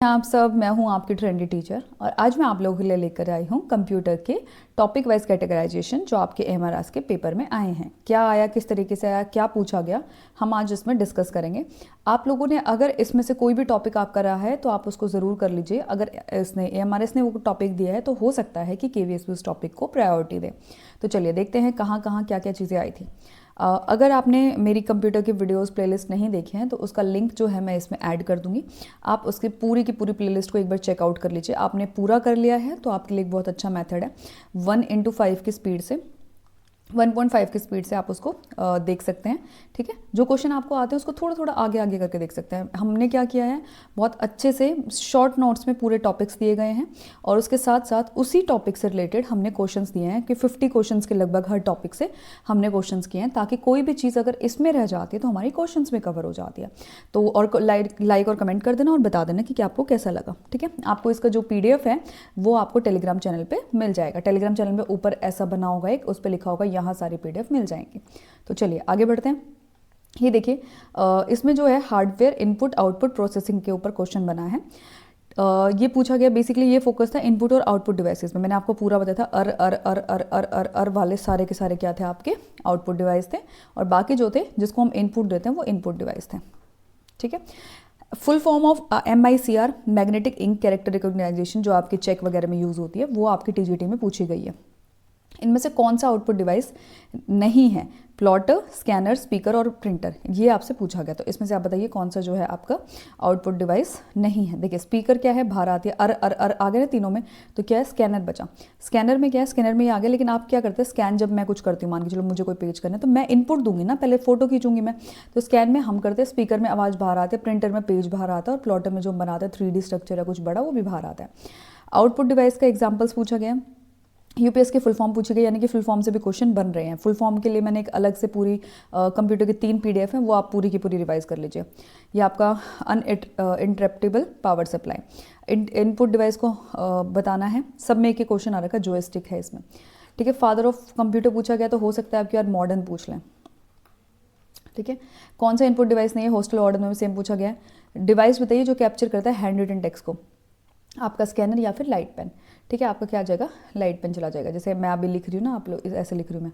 आप सब, मैं हूं आपकी ट्रेंडी टीचर और आज मैं आप लोगों के लिए लेकर आई हूं कंप्यूटर के टॉपिक वाइज कैटेगराइजेशन जो आपके एमआरआस के पेपर में आए हैं। क्या आया, किस तरीके से आया, क्या पूछा गया, हम आज इसमें डिस्कस करेंगे। आप लोगों ने अगर इसमें से कोई भी टॉपिक आपका रहा है तो आप उसको ज़रूर कर लीजिए। अगर इसने एमआरएस ने वो टॉपिक दिया है तो हो सकता है कि केवीएस भी उस टॉपिक को प्रायोरिटी दे। तो चलिए देखते हैं कहाँ कहाँ क्या क्या चीज़ें आई थी। अगर आपने मेरी कंप्यूटर की वीडियोस प्लेलिस्ट नहीं देखे हैं तो उसका लिंक जो है मैं इसमें ऐड कर दूंगी। आप उसकी पूरी की पूरी प्लेलिस्ट को एक बार चेकआउट कर लीजिए। आपने पूरा कर लिया है तो आपके लिए एक बहुत अच्छा मेथड है। 1:5 की स्पीड से 1.5 की स्पीड से आप उसको देख सकते हैं। ठीक है, जो क्वेश्चन आपको आते हैं उसको थोड़ा थोड़ा आगे आगे करके देख सकते हैं। हमने क्या किया है, बहुत अच्छे से शॉर्ट नोट्स में पूरे टॉपिक्स दिए गए हैं और उसके साथ साथ उसी टॉपिक से रिलेटेड हमने क्वेश्चंस दिए हैं कि 50 क्वेश्चंस के लगभग हर टॉपिक से हमने क्वेश्चंस किए हैं, ताकि कोई भी चीज़ अगर इसमें रह जाती है तो हमारी क्वेश्चंस में कवर हो जाती है। तो और लाइक और कमेंट कर देना और बता देना कि आपको कैसा लगा। ठीक है, आपको इसका जो PDF है वो आपको टेलीग्राम चैनल पर मिल जाएगा। टेलीग्राम चैनल में ऊपर ऐसा बना होगा एक, उस पर लिखा होगा यहाँ सारी PDF मिल जाएंगी। तो चलिए आगे बढ़ते हैं। ये देखिए, इसमें जो है हार्डवेयर इनपुट आउटपुट प्रोसेसिंग के ऊपर क्वेश्चन बना है। ये पूछा गया, बेसिकली ये फोकस था इनपुट और आउटपुट डिवाइसेस में। मैंने आपको पूरा बताया था अर वाले सारे के सारे क्या थे, आपके आउटपुट डिवाइस थे और बाकी जो थे जिसको हम इनपुट देते हैं वो इनपुट डिवाइस थे। ठीक है, full form of MICR magnetic ink character recognization जो आपके चेक वगैरह में यूज़ होती है वो आपकी TGT में पूछी गई है। इनमें से कौन सा आउटपुट डिवाइस नहीं है? प्लॉटर, स्कैनर, स्पीकर और प्रिंटर। ये आपसे पूछा गया, तो इसमें से आप बताइए कौन सा जो है आपका आउटपुट डिवाइस नहीं है। देखिए स्पीकर क्या है, बाहर आती है, अर आ गए ना तीनों में, तो क्या है, स्कैनर बचा। स्कैनर में क्या है, स्कैनर में ये आ गया, लेकिन आप क्या करते हैं, स्कैन जब मैं कुछ करती हूँ, मान के चलो मुझे कोई पेज करना है तो मैं इनपुट दूंगी ना, पहले फोटो खींचूंगी मैं, तो स्कैन में हम करते हैं, स्पीकर में आवाज़ बाहर आती है, प्रिंटर में पेज बाहर आता है और प्लॉटर में जो हम बनाते हैं 3D स्ट्रक्चर है कुछ बड़ा, वो भी बाहर आता है। आउटपुट डिवाइस का एग्जाम्पल्स पूछा गया। UPS की फुल फॉर्म पूछी गई, यानी कि फुल फॉर्म से भी क्वेश्चन बन रहे हैं। फुल फॉर्म के लिए मैंने एक अलग से पूरी कंप्यूटर की 3 PDF हैं, वो आप पूरी की पूरी रिवाइज कर लीजिए। ये आपका uninterruptible power supply, input device को बताना है। सब में एक ही क्वेश्चन आ रखा है, जॉयस्टिक है इसमें। ठीक है, फादर ऑफ कंप्यूटर पूछा गया, तो हो सकता है आपकी यार मॉडर्न पूछ लें। ठीक है, कौन सा इनपुट डिवाइस नहीं है, हॉस्टल ऑर्डर में भी सेम पूछा गया है। डिवाइस बताइए जो कैप्चर करता है हैंड रिटन टेक्स्ट को, आपका स्कैनर या फिर लाइट पेन। ठीक है, आपका क्या आ जाएगा, लाइट पेन चला जाएगा। जैसे मैं अभी लिख रही हूँ ना, आप लोग ऐसे लिख रही हूँ मैं,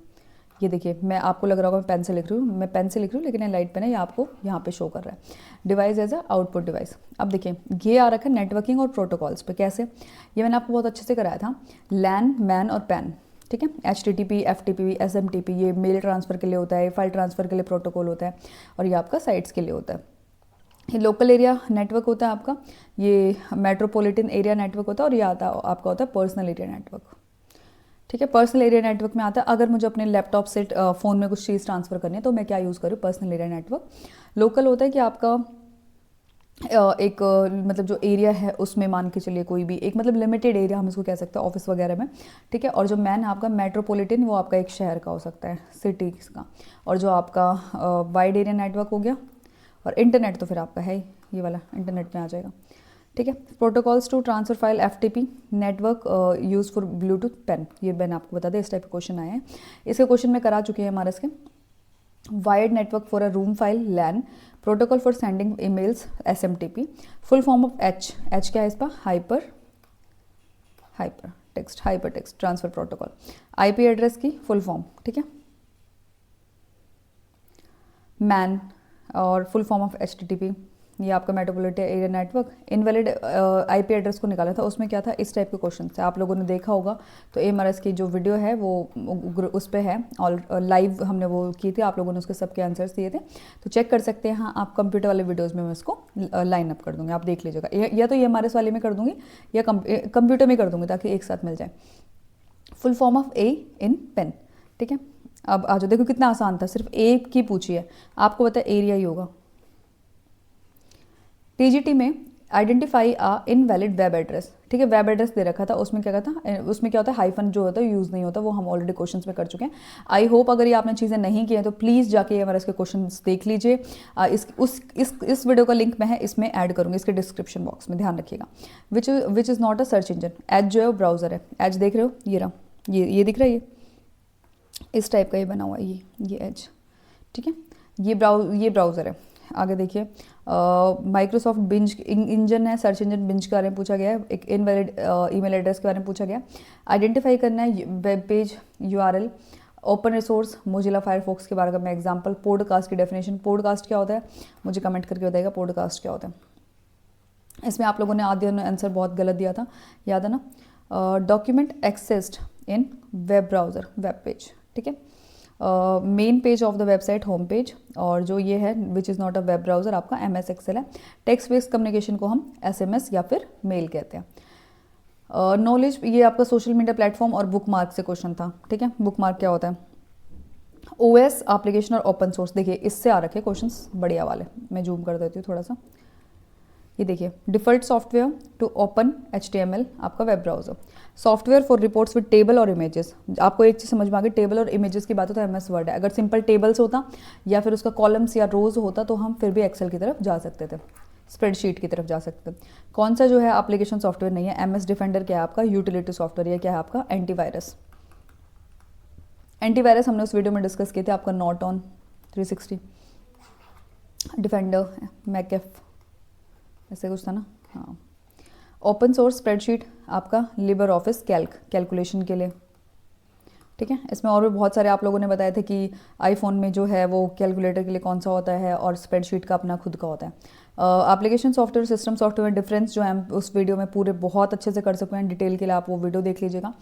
ये देखिए, मैं आपको लग रहा होगा मैं पेन से लिख रही हूँ, मैं पेन से लिख रही हूँ, लेकिन ये लाइट पेन है, ये आपको यहाँ पे शो कर रहा है। Device as a output device. अब देखिए ये आ रखा है नेटवर्किंग और प्रोटोकॉल्स पे। कैसे, ये मैंने आपको बहुत अच्छे से कराया था। लैन, मैन और पैन। ठीक है, HTTP, FTP, SMTP, ये मेल ट्रांसफ़र के लिए होता है, फाइल ट्रांसफ़र के लिए प्रोटोकॉल होता है, और ये आपका साइट्स के लिए होता है। ये लोकल एरिया नेटवर्क होता है आपका, ये मेट्रोपॉलिटन एरिया नेटवर्क होता है, और ये आता आपका होता है पर्सनल एरिया नेटवर्क। ठीक है, पर्सनल एरिया नेटवर्क में आता है अगर मुझे अपने लैपटॉप से फ़ोन में कुछ चीज़ ट्रांसफ़र करनी है तो मैं क्या यूज़ करूँ, पर्सनल एरिया नेटवर्क। लोकल होता है कि आपका एक मतलब जो एरिया है उसमें मान के चलिए कोई भी एक मतलब लिमिटेड एरिया हम इसको कह सकते हैं, ऑफिस वगैरह में। ठीक है, और जो मैन आपका मेट्रोपॉलिटन, वो आपका एक शहर का हो सकता है, सिटीज़ का। और जो आपका वाइड एरिया नेटवर्क हो गया, और इंटरनेट तो फिर आपका है ही, ये वाला इंटरनेट में आ जाएगा। ठीक है, protocols to transfer file FTP, network use for bluetooth pen. ये मैंने आपको बता दें, इस टाइप के क्वेश्चन आए हैं। इसके क्वेश्चन में करा चुके हैं हमारे इसके। Wired network for a room file, LAN, protocol for sending emails, SMTP। Full form of H क्या है इसका, hyper text transfer protocol. IP address की फुल फॉर्म। ठीक है, मैन और फुल फॉर्म ऑफ HTTP, ये आपका metropolitan area network. Invalid IP address को निकाला था, उसमें क्या था, इस टाइप के क्वेश्चन थे, आप लोगों ने देखा होगा। तो AMRS की जो वीडियो है वो उस पर है, और लाइव हमने वो की थी, आप लोगों ने उसके सबके आंसर्स दिए थे, तो चेक कर सकते हैं। हाँ, आप कंप्यूटर वाले वीडियोज़ में मैं उसको लाइन अप कर दूँगी, आप देख लीजिएगा, या तो AMRS वाले में कर दूँगी या कंप्यूटर में कर दूँगी, ताकि एक साथ मिल जाए। Full form of A in pen. ठीक है, अब आ जाओ, देखो कितना आसान था, सिर्फ एक की पूछी है, आपको पता है एरिया ही होगा। TGT में आइडेंटिफाई आ इनवैलिड वेब एड्रेस। ठीक है, वेब एड्रेस दे रखा था, उसमें क्या था, उसमें क्या होता है, हाइफन जो होता है यूज़ नहीं होता, वो हम ऑलरेडी क्वेश्चंस में कर चुके हैं। आई होप अगर ये आपने चीज़ें नहीं की हैं तो प्लीज़ जाके हमारे इसके क्वेश्चंस देख लीजिए। इस वीडियो का लिंक मैं है इसमें ऐड करूँगी, इसके डिस्क्रिप्शन बॉक्स में, ध्यान रखिएगा। Which is not a search engine. As जो है ब्राउज़र है, एज देख रहे हो, ये रहा, ये दिख रहा है, ये इस टाइप का ये बना हुआ है, ये एज। ठीक है, ये ब्राउज़र है। आगे देखिए, माइक्रोसॉफ्ट बिंज इंजन है, सर्च इंजन बिंज के बारे में पूछा गया है। एक इनवैलिड ईमेल एड्रेस के बारे में पूछा गया। आइडेंटिफाई करना है web page URL. Open resource Mozilla Firefox के बारे में एग्जांपल। पॉडकास्ट की डेफिनेशन, पॉडकास्ट क्या होता है मुझे कमेंट करके बताइएगा पॉडकास्ट क्या होता है। इसमें आप लोगों ने आधे आंसर बहुत गलत दिया था, याद है ना। डॉक्यूमेंट एक्सेस्ड इन वेब ब्राउज़र, वेब पेज, ठीक है। Main page of the website, home page. और जो ये है विच is not a web browser आपका MS एक्सेल है। टेक्स्ट बेस्ड कम्युनिकेशन को हम SMS या फिर मेल कहते हैं। नॉलेज, ये आपका सोशल मीडिया प्लेटफॉर्म और बुक मार्क से क्वेश्चन था, ठीक है। बुक मार्क क्या होता है? OS एप्लीकेशन और ओपन सोर्स, देखिए इससे आ रखे क्वेश्चंस बढ़िया वाले। मैं जूम कर देती हूँ थोड़ा सा, ये देखिए, default software to open HTML आपका web browser. Software for reports with table और इमेजेस। आपको एक चीज़ समझ में आ गई, टेबल और इमेजेस की बात हो तो MS वर्ड है। अगर सिंपल टेबल्स होता या फिर उसका कॉलम्स या रोज होता तो हम फिर भी एक्सेल की तरफ जा सकते थे, स्प्रेडशीट की तरफ जा सकते थे। कौन सा जो है एप्लीकेशन सॉफ्टवेयर नहीं है? MS डिफेंडर क्या है आपका? Utility software. ये क्या है आपका? एंटीवायरस। एंटीवायरस हमने उस वीडियो में डिस्कस किए थे, आपका नॉर्टन 360, डिफेंडर, मैकेफ, ऐसे कुछ था ना, हाँ। ओपन सोर्स स्प्रेडशीट आपका लिबर ऑफिस कैल्क, कैलकुलेशन के लिए, ठीक है। इसमें और भी बहुत सारे आप लोगों ने बताए थे कि आईफोन में जो है वो कैलकुलेटर के लिए कौन सा होता है और स्प्रेडशीट का अपना खुद का होता है। Application software, system software difference जो हम उस वीडियो में पूरे बहुत अच्छे से कर सकते हैं, डिटेल के लिए आप वो वीडियो देख लीजिएगा।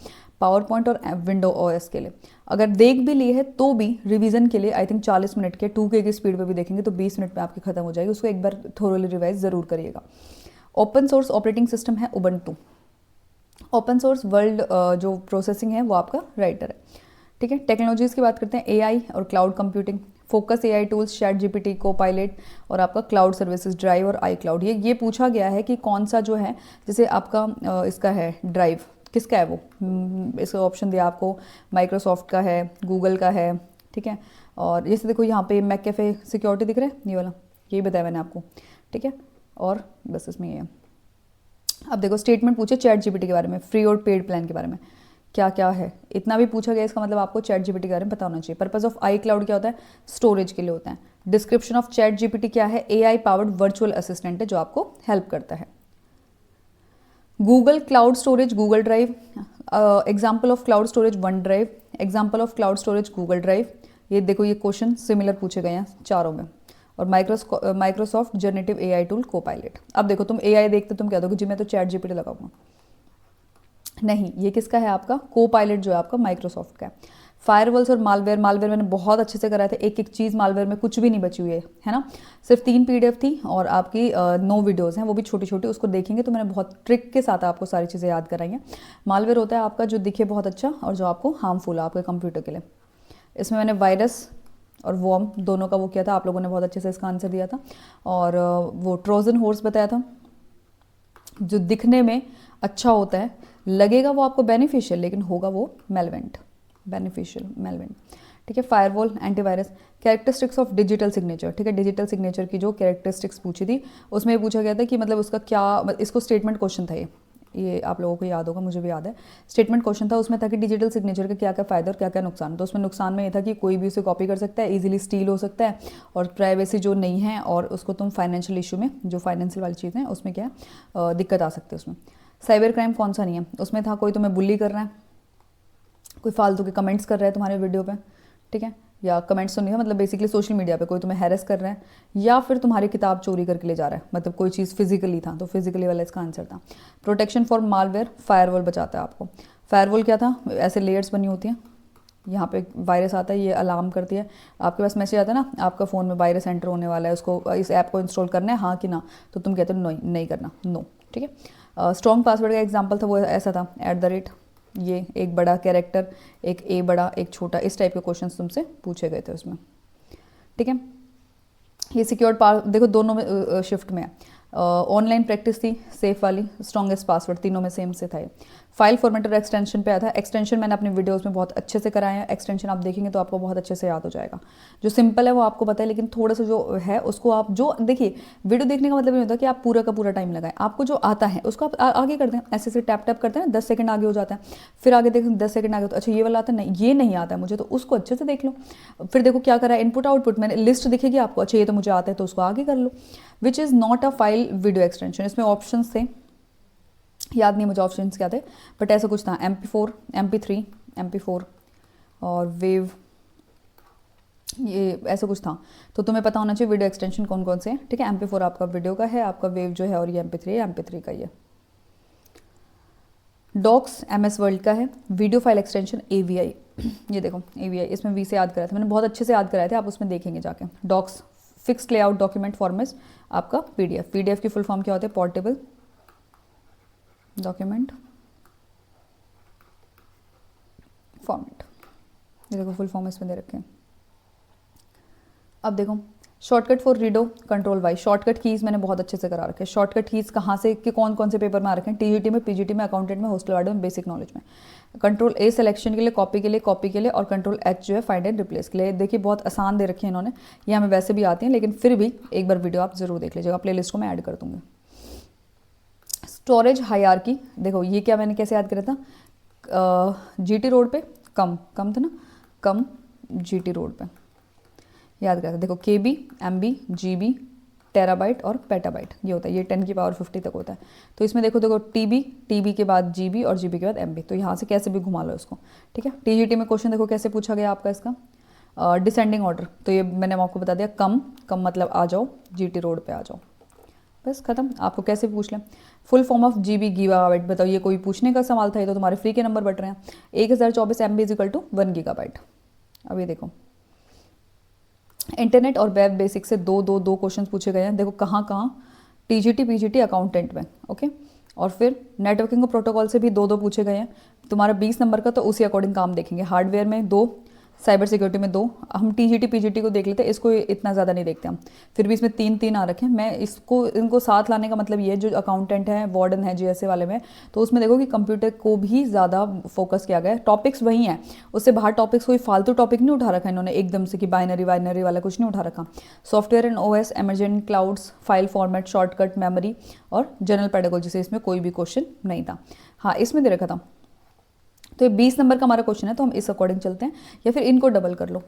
पावर पॉइंट और विंडो OS के लिए अगर देख भी लिए है तो भी रिवीजन के लिए आई थिंक 40 मिनट के 2K की स्पीड पे भी देखेंगे तो 20 मिनट में आपकी खत्म हो जाएगी। उसको एक बार थोरोली रिवाइज ज़रूर करिएगा। ओपन सोर्स ऑपरेटिंग सिस्टम है उबंटू। ओपन सोर्स वर्ल्ड जो प्रोसेसिंग है वो आपका राइटर है, ठीक है। टेक्नोलॉजीज़ की बात करते हैं, AI और cloud computing. Focus AI tools, ChatGPT, Copilot और आपका क्लाउड सर्विसेज, ड्राइव और iCloud। ये पूछा गया है कि कौन सा जो है, जैसे आपका इसका है ड्राइव, किसका है वो? इसका ऑप्शन दिया आपको, माइक्रोसॉफ्ट का है, गूगल का है, ठीक है। और जैसे देखो यहाँ पे मैककेफे सिक्योरिटी दिख रहा है, ये वाला, यही बताया मैंने आपको, ठीक है। और बस इसमें ये है। अब देखो स्टेटमेंट पूछे ChatGPT के बारे में, फ्री और पेड प्लान के बारे में क्या क्या है, इतना भी पूछा गया, इसका मतलब आपको ChatGPT के बारे में पता होना चाहिए। पर्पस ऑफ iCloud क्या होता है? स्टोरेज के लिए होता है। डिस्क्रिप्शन ऑफ ChatGPT क्या है? AI पावर्ड वर्चुअल असिस्टेंट है जो आपको हेल्प करता है। Google cloud storage, Google drive. Example of cloud storage, one drive. Example of cloud storage, Google drive. ये देखो ये क्वेश्चन सिमिलर पूछे गए हैं चारों में। और Microsoft generative AI tool Copilot। अब देखो तुम AI देखते तुम कह दोगे जी मैं तो ChatGPT लगाऊंगा, नहीं, ये किसका है आपका? Copilot जो है आपका माइक्रोसॉफ्ट का है। फायरवॉल्स और मालवेयर, मालवेयर मैंने बहुत अच्छे से कराया था, एक एक चीज़ मालवेयर में कुछ भी नहीं बची हुई है ना। सिर्फ 3 PDF थी और आपकी 9 वीडियोज़ हैं, वो भी छोटी छोटी, उसको देखेंगे तो मैंने बहुत ट्रिक के साथ आपको सारी चीज़ें याद कराई हैं। मालवेयर होता है आपका जो दिखे बहुत अच्छा और जो आपको हार्मफुल है आपके कंप्यूटर के लिए। इसमें मैंने वायरस और वॉर्म दोनों का वो किया था, आप लोगों ने बहुत अच्छे से इसका आंसर दिया था। और वो ट्रोजन हॉर्स बताया था, जो दिखने में अच्छा होता है, लगेगा वो आपको बेनिफिशियल लेकिन होगा वो मेलवेंट, बेनिफिशियल मेलवेंट, ठीक है। Firewall, antivirus. Characteristics of digital signature, ठीक है। डिजिटल सिग्नेचर की जो कैरेक्टरिस्टिक्स पूछी थी उसमें पूछा गया था कि मतलब उसका क्या, इसको स्टेटमेंट क्वेश्चन था ये आप लोगों को याद होगा, मुझे भी याद है। स्टेटमेंट क्वेश्चन था, उसमें था कि डिजिटल सिग्नेचर के क्या क्या फ़ायदा और क्या क्या नुकसान। तो उसमें नुकसान में ये था कि कोई भी उसे कॉपी कर सकता है, इजीली स्टील हो सकता है और प्राइवेसी जो नहीं है, और उसको तुम फाइनेंशियल इशू में, जो फाइनेंशियल वाली चीज़ें हैं उसमें क्या है दिक्कत आ सकती है उसमें। साइबर क्राइम कौन सा नहीं है उसमें था, कोई तुम्हें बुली कर रहा है, कोई फालतू के कमेंट्स कर रहा है तुम्हारे वीडियो पे, ठीक है, या कमेंट्स तो नहीं है, मतलब बेसिकली सोशल मीडिया पे कोई तुम्हें हैरेस कर रहा है, या फिर तुम्हारी किताब चोरी करके ले जा रहा है, मतलब कोई चीज़ फिजिकली था तो फिजिकली वाला इसका आंसर था। प्रोटेक्शन फॉर मालवेयर, फायरवॉल बचाता है आपको। फायरवॉल क्या था? ऐसे लेयर्स बनी होती हैं, यहाँ पे वायरस आता है, ये अलार्म करती है, आपके पास मैसेज आता है ना आपका फ़ोन में वायरस एंटर होने वाला है, उसको इस ऐप को इंस्टॉल करना है हाँ कि ना, तो तुम कहते हो नहीं करना, नो, ठीक है। स्ट्रॉन्ग पासवर्ड का एग्जाम्पल था वो ऐसा था, @ ये एक बड़ा कैरेक्टर, एक ए बड़ा, एक छोटा, इस टाइप के क्वेश्चंस तुमसे पूछे गए थे उसमें, ठीक है। ये सिक्योर्ड देखो दोनों में शिफ्ट में है। ऑनलाइन प्रैक्टिस थी, सेफ वाली, स्ट्रॉन्गेस्ट पासवर्ड, तीनों में सेम से था ये। फाइल फॉर्मेटर एक्सटेंशन पे आया था। एक्सटेंशन मैंने अपने वीडियोस में बहुत अच्छे से कराया है, एक्सटेंशन आप देखेंगे तो आपको बहुत अच्छे से याद हो जाएगा। जो सिंपल है वो आपको पता है, लेकिन थोड़ा सा जो है उसको आप जो देखिए, वीडियो देखने का मतलब ये होता है कि आप पूरा का पूरा टाइम लगाएं, आपको जो आता है उसको आप आगे कर दें, ऐसे ऐसे टैप टैप करते हैं ना, 10 सेकंड आगे हो जाता है, फिर आगे देखें 10 सेकंड आगे, तो अच्छा ये वाला आता है, नहीं ये नहीं आता है मुझे, तो उसको अच्छे से देख लो। फिर देखो क्या करा है, इनपुट आउटपुट, मैंने लिस्ट दिखेगी आपको, अच्छा ये तो मुझे आता है तो उसको आगे कर लो। Which is not a file video extension. इसमें ऑप्शन थे, याद नहीं मुझे ऑप्शंस क्या थे, बट ऐसा कुछ था, MP4, MP3, MP4 और वेव, ये ऐसा कुछ था। तो तुम्हें पता होना चाहिए वीडियो एक्सटेंशन कौन कौन से हैं, ठीक है। MP4 आपका वीडियो का है, आपका वेव जो है, और ये MP3 का ही है। डॉक्स MS वर्ल्ड का है। वीडियो फाइल एक्सटेंशन AVI, ये देखो AVI, इसमें V से याद कराया था मैंने, बहुत अच्छे से याद कराए थे, आप उसमें देखेंगे जाके। Docs fixed layout document format आपका PDF की फुल फॉर्म क्या होता है, पोर्टेबल डॉक्यूमेंट फॉर्मेट, ये देखो फुल फॉर्म इसमें दे रखे हैं। अब देखो shortcut for redo Ctrl+Y, shortcut keys मैंने बहुत अच्छे से करा रखे हैं। शॉर्टकट कीज़ कहाँ से कि कौन कौन से पेपर में आ रखे हैं, TGT में, PGT में, अकाउंटेंट में, हॉस्टल वार्ड में, बेसिक नॉलेज में। Ctrl+A सिलेक्शन के लिए, कॉपी के लिए, और Ctrl+H जो है फाइंड एंड रिप्लेस के लिए। देखिए बहुत आसान दे रखे हैं इन्होंने, ये हमें वैसे भी आती हैं, लेकिन फिर भी एक बार वीडियो आप जरूर देख लीजिएगा, प्ले लिस्ट को मैं ऐड कर दूँगी। स्टोरेज हायरार्की, देखो ये क्या मैंने कैसे याद करा था, GT रोड पे कम था ना, कम GT रोड पे याद करा था। देखो KB, MB, GB, टेराबाइट और पेटाबाइट, ये होता है, ये 10 की पावर 50 तक होता है। तो इसमें देखो TB के बाद GB और GB के बाद MB, तो यहाँ से कैसे भी घुमा लो इसको, ठीक है। TGT में क्वेश्चन देखो कैसे पूछा गया आपका इसका, डिसेंडिंग ऑर्डर, तो ये मैंने आपको बता दिया, कम मतलब आ जाओ, GT रोड पे आ जाओ, बस खत्म। आपको कैसे पूछ लें, full form of GB gigabyte, बताओ ये कोई पूछने का सवाल था, ये तो तुम्हारे फ्री के नंबर बट रहे हैं। 1024 MB = 1 GB। अब ये देखो इंटरनेट और वेब बेसिक से दो क्वेश्चन पूछे गए हैं, देखो कहाँ TGT PGT अकाउंटेंट में, ओके। और फिर नेटवर्किंग और प्रोटोकॉल से भी दो पूछे गए हैं, तुम्हारा 20 नंबर का, तो उसी अकॉर्डिंग काम देखेंगे। हार्डवेयर में 2, साइबर सिक्योरिटी में 2, हम TGT PGT को देख लेते हैं, इसको इतना ज़्यादा नहीं देखते हम, फिर भी इसमें 3 आ रखे हैं। मैं इनको साथ लाने का मतलब ये, जो अकाउंटेंट है, वार्डन है, GSA वाले में, तो उसमें देखो कि कंप्यूटर को भी ज़्यादा फोकस किया गया है, टॉपिक्स वही हैं, उससे बाहर टॉपिक्स कोई फालतू टॉपिक नहीं उठा रखा है इन्होंने एकदम से कि बाइनरी वाला कुछ नहीं उठा रखा। Software and OS, emergent clouds, file format, shortcut, memory और जनरल पेडागोजी से इसमें कोई भी क्वेश्चन नहीं था। हाँ इसमें दे रखा था, तो ये 20 नंबर का हमारा क्वेश्चन है, तो हम इस अकॉर्डिंग चलते हैं, या फिर इनको डबल कर लो।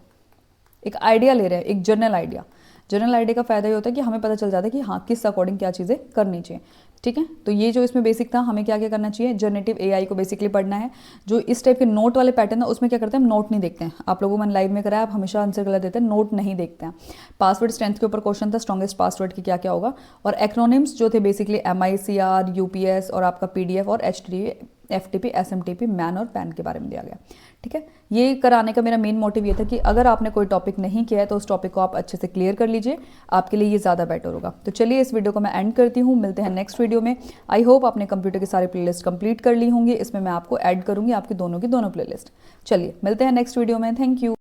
एक आइडिया ले रहे हैं, एक जनरल आइडिया का फायदा ये होता है कि हमें पता चल जाता है कि हाँ किस अकॉर्डिंग क्या चीज़ें करनी चाहिए, ठीक है। तो ये जो इसमें बेसिक था, हमें क्या क्या करना चाहिए, जनरेटिव AI को बेसिकली पढ़ना है। जो इस टाइप के नोट वाले पैटर्न है उसमें क्या करते हैं, हम नोट नहीं देखते हैं। आप लोगों को मैंने लाइव में कराया, आप हमेशा आंसर गलत देते हैं, नोट नहीं देखते हैं। पासवर्ड स्ट्रेंथ के ऊपर क्वेश्चन था, स्ट्रॉन्गेस्ट पासवर्ड की क्या क्या होगा, और एक्रोनिम्स जो थे बेसिकली MICR, UPS और आपका PDF और HTTP, FTP, SMTP, मैन और पैन के बारे में दिया गया, ठीक है। ये कराने का मेरा मेन मोटिव ये था कि अगर आपने कोई टॉपिक नहीं किया है तो उस टॉपिक को आप अच्छे से क्लियर कर लीजिए, आपके लिए ये ज़्यादा बेटर होगा। तो चलिए इस वीडियो को मैं एंड करती हूँ, मिलते हैं नेक्स्ट वीडियो में। आई होप आपने कंप्यूटर की सारी प्लेलिस्ट कंप्लीट कर ली होंगी, इसमें मैं आपको ऐड करूँगी आपकी दोनों की दोनों प्लेलिस्ट। चलिए मिलते हैं नेक्स्ट वीडियो में, थैंक यू।